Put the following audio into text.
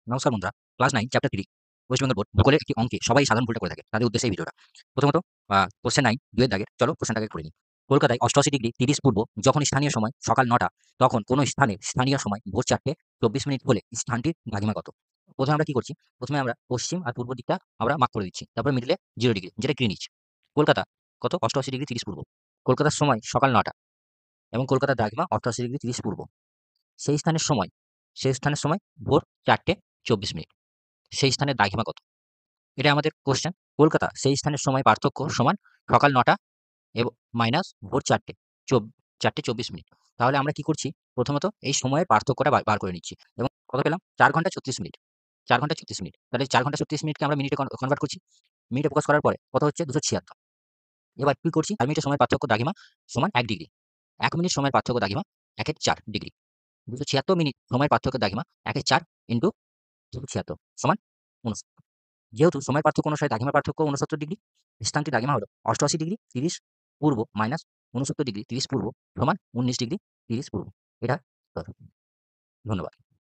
নমস্কার বন্ধুরা। Class 9 chapter 3 West Bengal board ভূগোলের একটি অঙ্কে সবাই সাধারণ ভুলটা করে থাকে। তাদের উদ্দেশ্যে এই ভিডিওটা। প্রথমত কোশ্চেন 9 2 এর দাগের চলো কোশ্চেনটাকে করে নিই। কলকাতায় 88 ডিগ্রি 30 পূর্ব যখন স্থানীয় সময় সকাল 9টা তখন কোন স্থানে স্থানীয় সময় ভোর 4টে 24 মিনিট হলে স্থানটির দ্রাঘিমা কত? প্রথমে আমরা কি করছি? প্রথমে আমরা পশ্চিম আর পূর্ব দিকটা আমরা মার্ক করে দিচ্ছি। তারপরে মিডলে 0 ডিগ্রি যেটা গ্রিনিচ। কলকাতা কত? 88 ডিগ্রি 30 পূর্ব। কলকাতার সময় সকাল 9টা এবং কলকাতার দ্রাঘিমা 88 ডিগ্রি 30 পূর্ব। সেই স্থানের সময় ভোর 4টে 24 মিনিট। সেই স্থানের দ্রাঘিমা কত? এটা আমাদের কোশ্চেন। কলকাতা সেই স্থানের সময় পার্থক্য সমান সকাল ৯টা মাইনাস ভোর 4টে 24 মিনিট। তাহলে আমরা কি করছি? প্রথমত এই সময়ের পার্থক্যটা বার করে নিচ্ছি এবং কত পেলাম? ৪ ঘন্টা ৩৬ মিনিট। ৪ ঘন্টা ৩৬ মিনিট। তাহলে ৪ ঘন্টা ৩৬ মিনিটকে আমরা মিনিটে কনভার্ট করছি। মিনিটে প্রকাশ করার পরে কত হচ্ছে? ২৭৬। এবার কি করছি? ৪ মিনিটের সময়ের পার্থক্য দ্রাঘিমা সমান ১ ডিগ্রি। ১ মিনিট সময়ের পার্থক্য দ্রাঘিমা ১/৪ ডিগ্রি। ২৭৬ মিনিট সময়ের পার্থক্য দ্রাঘিমা ১/৪ ইন্টু ২৭৬ সমান ৬৯। যেহেতু সময়ের পার্থক্য অনুসারে দ্রাঘিমার পার্থক্য ৬৯ ডিগ্রি, স্থানটির দ্রাঘিমা হলো ৮৮ ডিগ্রি ৩০ পূর্ব মাইনাস ৬৯ ডিগ্রি ৩০ পূর্ব সমান ১৯ ডিগ্রি ৩০ পূর্ব। এটা উত্তর। ধন্যবাদ।